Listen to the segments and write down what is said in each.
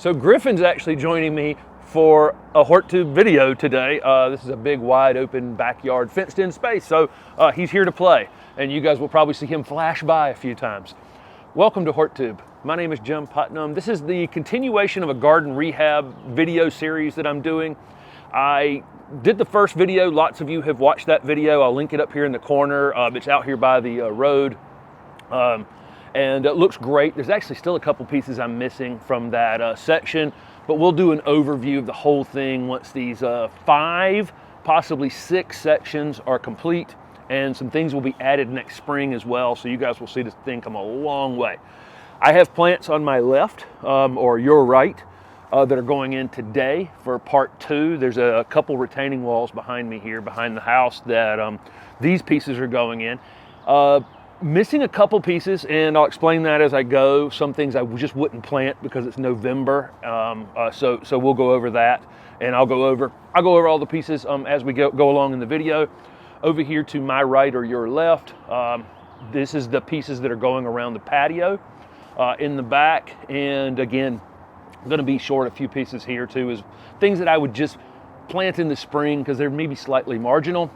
So Griffin's actually joining me for a HortTube video today. This is a big, wide open backyard, fenced in space. So he's here to play, and you guys will probably see him flash by a few times. Welcome to HortTube. My name is Jim Putnam. This is the continuation of a garden rehab video series that I'm doing. I did the first video. Lots of you have watched that video. I'll link it up here in the corner. It's out here by the road. And it looks great. There's actually still a couple pieces I'm missing from that section, but we'll do an overview of the whole thing once these 5, possibly 6 sections are complete, and some things will be added next spring as well, so you guys will see this thing come a long way. I have plants on my left, or your right, that are going in today for part 2. There's a couple retaining walls behind me here, behind the house, that these pieces are going in. Missing a couple pieces, and I'll explain that as I go. Some things I just wouldn't plant because it's November, so we'll go over that, and I'll go over all the pieces as we go along in the video. Over here to my right or your left, this is the pieces that are going around the patio in the back, and again, I'm going to be short a few pieces here too, is things that I would just plant in the spring because they're maybe slightly marginal.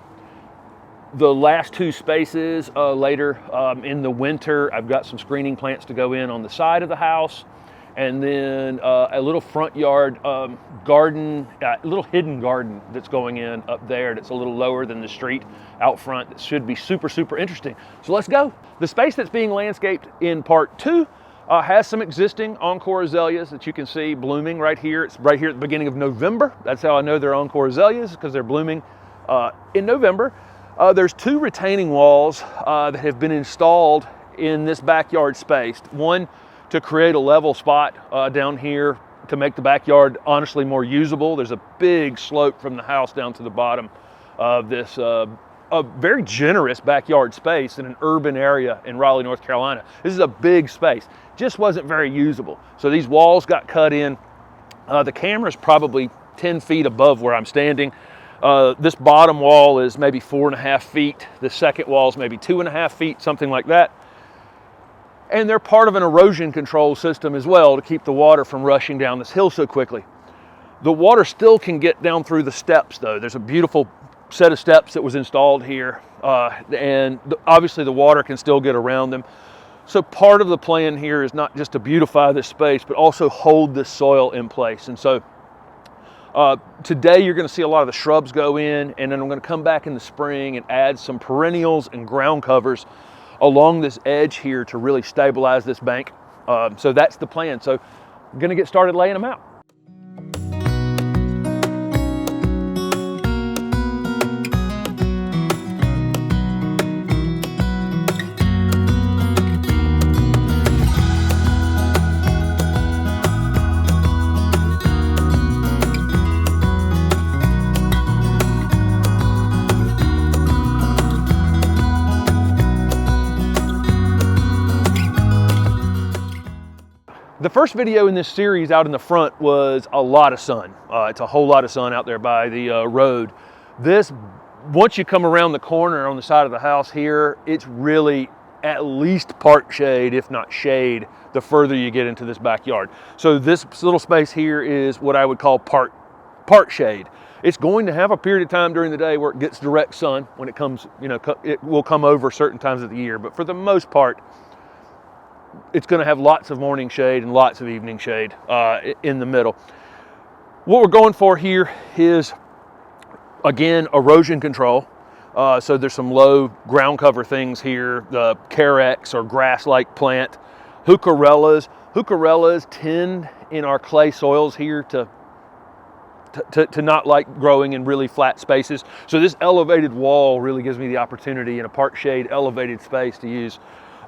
The last 2 spaces later in the winter, I've got some screening plants to go in on the side of the house, and then a little front yard garden, a little hidden garden that's going in up there that's a little lower than the street out front. That should be super, super interesting. So let's go. The space that's being landscaped in part 2 has some existing Encore Azaleas that you can see blooming right here. It's right here at the beginning of November. That's how I know they're Encore Azaleas, because they're blooming in November. There's 2 retaining walls that have been installed in this backyard space. One to create a level spot down here to make the backyard honestly more usable. There's a big slope from the house down to the bottom of this a very generous backyard space in an urban area in Raleigh, North Carolina. This is a big space. Just wasn't very usable. So these walls got cut in. The camera's probably 10 feet above where I'm standing. This bottom wall is maybe 4.5 feet. The second wall is maybe 2.5 feet, something like that. And they're part of an erosion control system as well to keep the water from rushing down this hill so quickly. The water still can get down through the steps though. There's a beautiful set of steps that was installed here, and obviously the water can still get around them. So part of the plan here is not just to beautify this space, but also hold this soil in place. And so today you're going to see a lot of the shrubs go in, and then I'm going to come back in the spring and add some perennials and ground covers along this edge here to really stabilize this bank. So that's the plan. So I'm going to get started laying them out. The first video in this series out in the front was a lot of sun. It's a whole lot of sun out there by the road. This, once you come around the corner on the side of the house here, it's really at least part shade, if not shade, the further you get into this backyard. So this little space here is what I would call part shade. It's going to have a period of time during the day where it gets direct sun. When it comes, it will come over certain times of the year, but for the most part, it's going to have lots of morning shade and lots of evening shade in the middle. What we're going for here is, again, erosion control. So there's some low ground cover things here, the Carex or grass-like plant. Heucherellas. Heucherellas tend in our clay soils here to not like growing in really flat spaces. So this elevated wall really gives me the opportunity in a part shade elevated space to use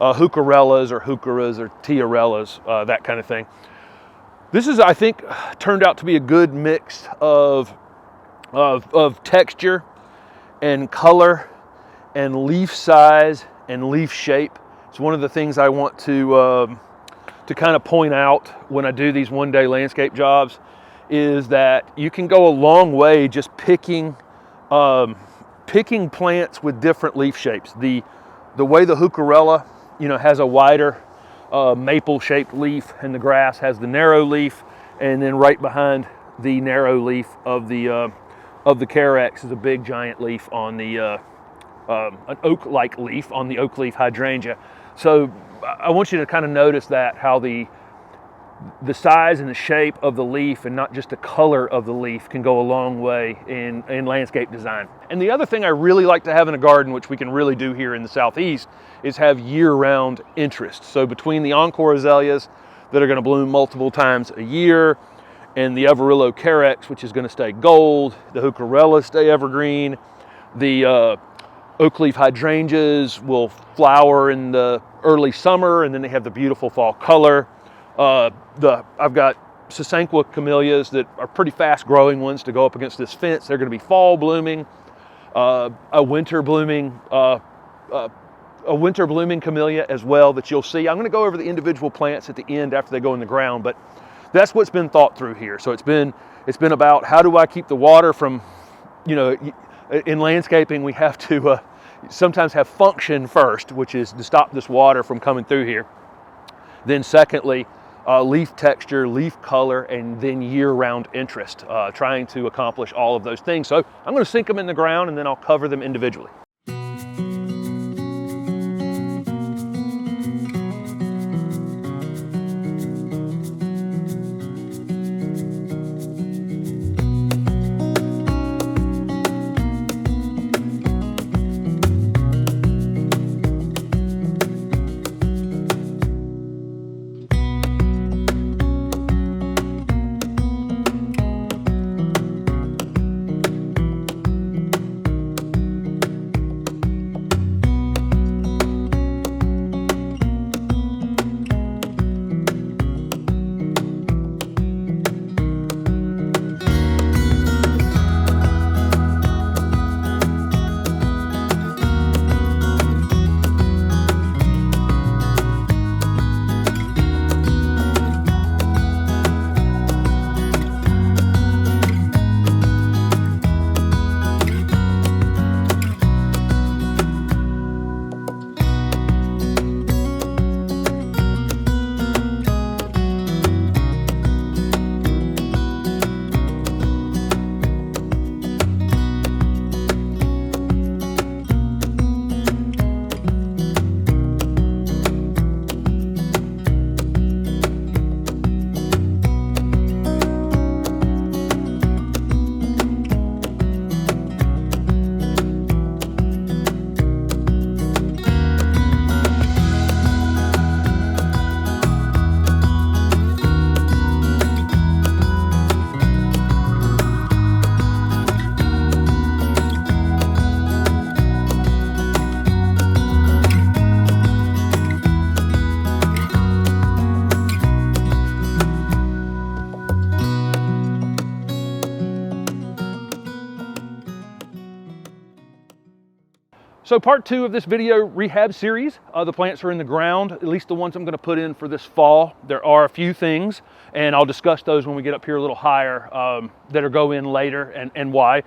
Heucherellas or Heucheras or Tiarellas, that kind of thing. This is, I think, turned out to be a good mix of texture and color and leaf size and leaf shape. It's one of the things I want to kind of point out when I do these one-day landscape jobs, is that you can go a long way just picking plants with different leaf shapes. The way the Heucherella has a wider maple-shaped leaf, and the grass has the narrow leaf, And then right behind the narrow leaf of the Carex is a big giant leaf on the an oak-like leaf on the oak leaf hydrangea. So I want you to kind of notice that, how the size and the shape of the leaf and not just the color of the leaf can go a long way in landscape design. And the other thing I really like to have in a garden, which we can really do here in the Southeast, is have year-round interest. So between the Encore Azaleas that are going to bloom multiple times a year, and the Everillo Carex, which is going to stay gold, the Heucherella stay evergreen, the oak leaf hydrangeas will flower in the early summer, and then they have the beautiful fall color. I've got Sasanqua camellias that are pretty fast growing ones to go up against this fence. They're going to be fall blooming. A winter blooming camellia as well that you'll see. I'm going to go over the individual plants at the end after they go in the ground, but that's what's been thought through here. So it's been about, how do I keep the water from, in landscaping we have to sometimes have function first, which is to stop this water from coming through here. Then secondly, leaf texture, leaf color, and then year-round interest, trying to accomplish all of those things. So I'm going to sink them in the ground and then I'll cover them individually. So part 2 of this video rehab series, the plants are in the ground, at least the ones I'm going to put in for this fall. There are a few things, and I'll discuss those when we get up here a little higher, that'll go in later and why.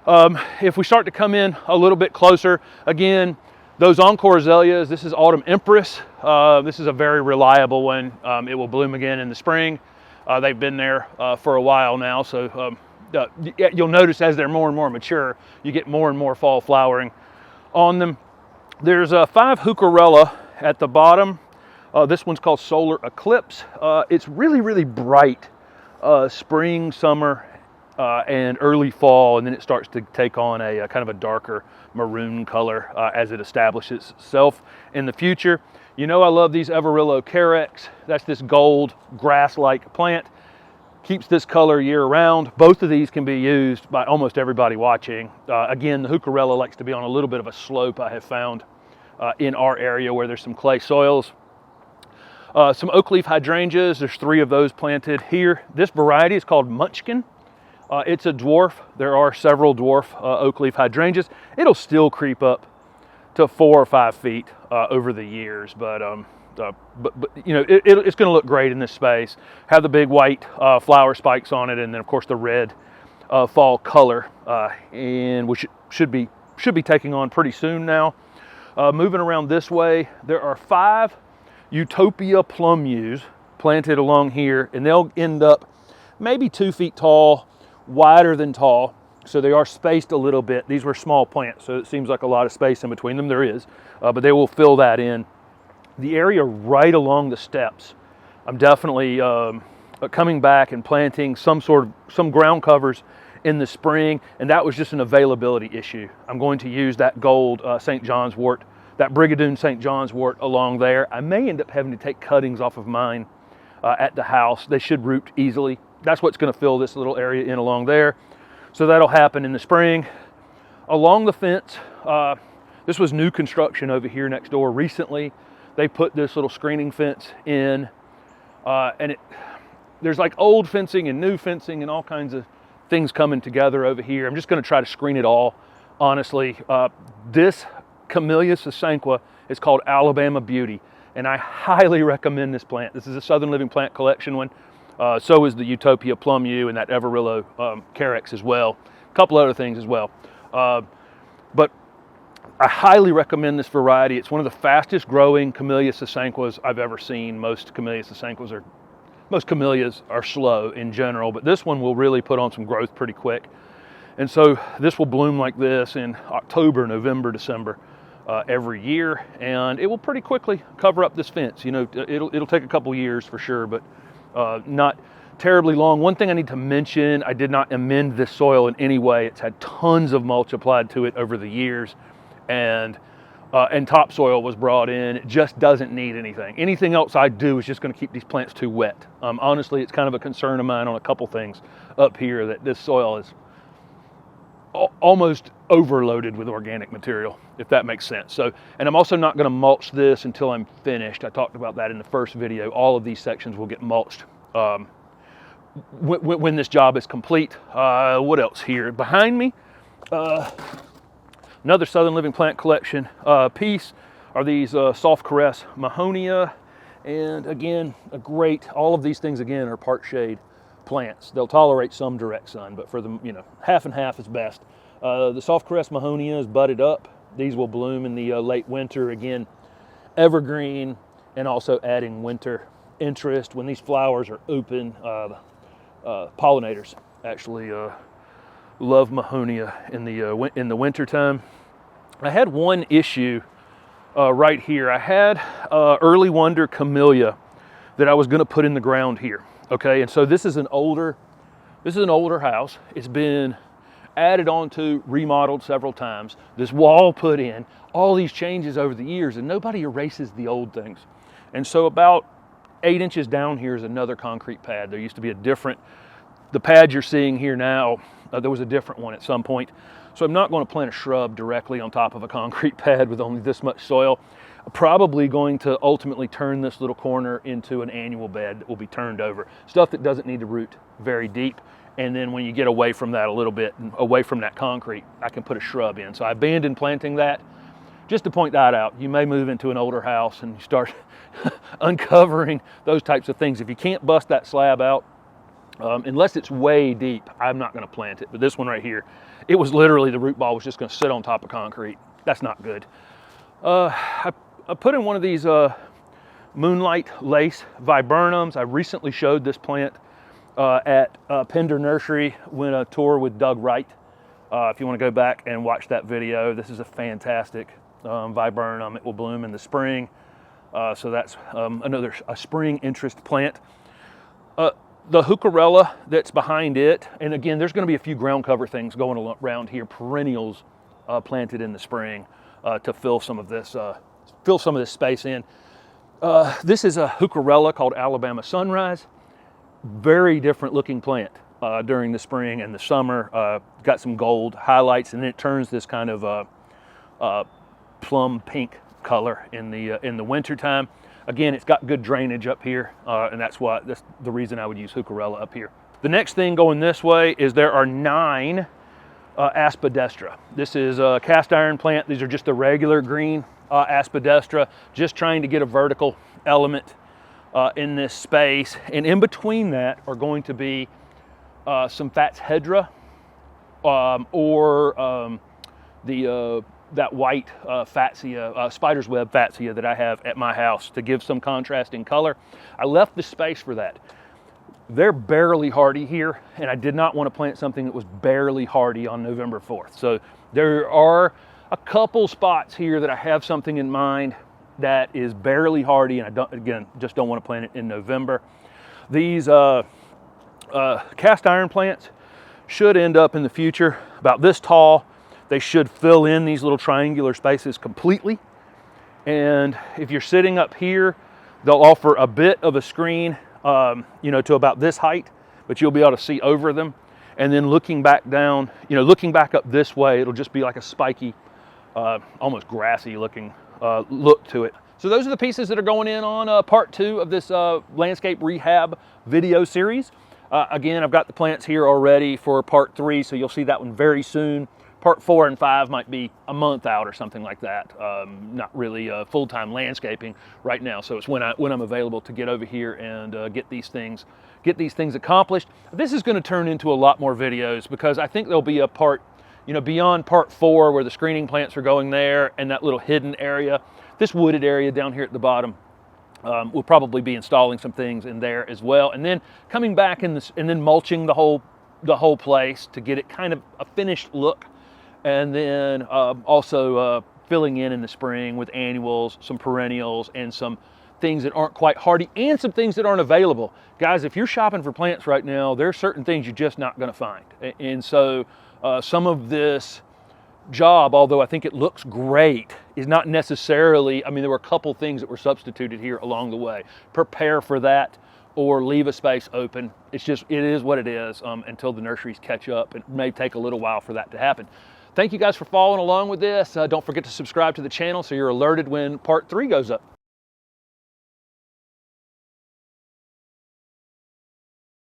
If we start to come in a little bit closer, again, those Encore Azaleas, this is Autumn Empress. This is a very reliable one. It will bloom again in the spring. They've been there for a while now, so you'll notice as they're more and more mature, you get more and more fall flowering on them. There's 5 Heucherella at the bottom. This one's called Solar Eclipse. It's really, really bright spring, summer, and early fall, and then it starts to take on a kind of a darker maroon color as it establishes itself in the future. You know I love these Everillo Carex. That's this gold grass-like plant. Keeps this color year-round. Both of these can be used by almost everybody watching. Again, the Heucherella likes to be on a little bit of a slope, I have found, in our area where there's some clay soils. Some oak leaf hydrangeas, there's 3 of those planted here. This variety is called Munchkin. It's a dwarf. There are several dwarf oak leaf hydrangeas. It'll still creep up to 4 or 5 feet over the years, but you know, it's going to look great in this space. Have the big white flower spikes on it, and then of course the red fall color, and which should be taking on pretty soon now. Moving around this way, there are 5 Utopia plum yews planted along here, and they'll end up maybe 2 feet tall, wider than tall. So they are spaced a little bit. These were small plants, so it seems like a lot of space in between them. There is, but they will fill that in. The area right along the steps, I'm definitely coming back and planting some ground covers in the spring, and that was just an availability issue. I'm going to use that gold St. John's wort, that Brigadoon St. John's wort along there. I may end up having to take cuttings off of mine at the house. They should root easily. That's what's going to fill this little area in along there. So that'll happen in the spring. Along the fence, this was new construction over here next door recently. They put this little screening fence in, and there's like old fencing and new fencing and all kinds of things coming together over here. I'm just going to try to screen it all, honestly. This Camellia sasanqua is called Alabama Beauty, and I highly recommend this plant. This is a Southern Living Plant Collection one. So is the Utopia Plum Yew and that Everillo Carex as well. A couple other things as well. But I highly recommend this variety. It's one of the fastest growing Camellia sasanquas I've ever seen. Most Camellias are slow in general, but this one will really put on some growth pretty quick. And so this will bloom like this in October, November, December every year, and it will pretty quickly cover up this fence. You know, it'll take a couple years for sure, but not terribly long. One thing I need to mention, I did not amend this soil in any way. It's had tons of mulch applied to it over the years, and topsoil was brought in. It just doesn't need anything. Anything else I do is just going to keep these plants too wet. Honestly, it's kind of a concern of mine on a couple things up here, that this soil is almost overloaded with organic material, if that makes sense. So, and I'm also not going to mulch this until I'm finished. I talked about that in the first video. All of these sections will get mulched when this job is complete. What else here? Behind me, another Southern Living Plant Collection piece are these soft caress Mahonia, and again, all of these things again are part shade plants. They'll tolerate some direct sun, but for them, you know, half and half is best. The soft caress Mahonia is budded up. These will bloom in the late winter. Again, evergreen, and also adding winter interest. When these flowers are open, pollinators actually love Mahonia in the winter time. I had one issue right here. I had early wonder camellia that I was going to put in the ground here. Okay, and so this is an older house. It's been added onto, remodeled several times. This wall put in, all these changes over the years, and nobody erases the old things. And so about 8 inches down here is another concrete pad. There used to be the pad you're seeing here now, there was a different one at some point. So I'm not going to plant a shrub directly on top of a concrete pad with only this much soil. I'm probably going to ultimately turn this little corner into an annual bed that will be turned over. Stuff that doesn't need to root very deep. And then when you get away from that a little bit, away from that concrete, I can put a shrub in. So I abandoned planting that. Just to point that out, you may move into an older house and you start uncovering those types of things. If you can't bust that slab out, unless it's way deep, I'm not going to plant it. But this one right here, it was literally, the root ball was just going to sit on top of concrete. That's not good. I put in one of these Moonlight Lace Viburnums. I recently showed this plant at Pender Nursery when a tour with Doug Wright. If you want to go back and watch that video, this is a fantastic viburnum. It will bloom in the spring. So that's a spring interest plant. The heucherella that's behind it, and again, there's going to be a few ground cover things going around here, perennials planted in the spring to fill some of this space in. This is a heucherella called Alabama Sunrise. Very different looking plant during the spring and the summer. Got some gold highlights, and then it turns this kind of plum pink color in the winter time. Again, it's got good drainage up here, and that's the reason I would use heucherella up here. The next thing going this way is there are 9 aspidestra. This is a cast iron plant. These are just the regular green aspidestra, just trying to get a vertical element in this space. And in between that are going to be some Fats hedra or that white fatsia, spider's web fatsia that I have at my house to give some contrasting color. I left the space for that. they're barely hardy here, and I did not want to plant something that was barely hardy on November 4th. So there are a couple spots here that I have something in mind that is barely hardy, and I just don't want to plant it in November. These cast iron plants should end up in the future about this tall. They should fill in these little triangular spaces completely. And if you're sitting up here, they'll offer a bit of a screen, to about this height, but you'll be able to see over them. And then looking back down, looking back up this way, it'll just be like a spiky, almost grassy looking look to it. So those are the pieces that are going in on part 2 of this landscape rehab video series. Again, I've got the plants here already for part 3, so you'll see that one very soon. Part 4 and 5 might be a month out or something like that. Not really full-time landscaping right now, so it's when I'm available to get over here and get these things accomplished. This is going to turn into a lot more videos because I think there'll be a part, beyond part 4 where the screening plants are going there and that little hidden area. This wooded area down here at the bottom, we'll probably be installing some things in there as well, and then coming back and then mulching the whole place to get it kind of a finished look, and then also filling in the spring with annuals, some perennials, and some things that aren't quite hardy, and some things that aren't available. Guys, if you're shopping for plants right now, there are certain things you're just not going to find, and so some of this job, although I think it looks great, is not necessarily, there were a couple things that were substituted here along the way. Prepare for that or leave a space open. It is what it is until the nurseries catch up. It may take a little while for that to happen. Thank you guys for following along with this. Don't forget to subscribe to the channel so you're alerted when part 3 goes up.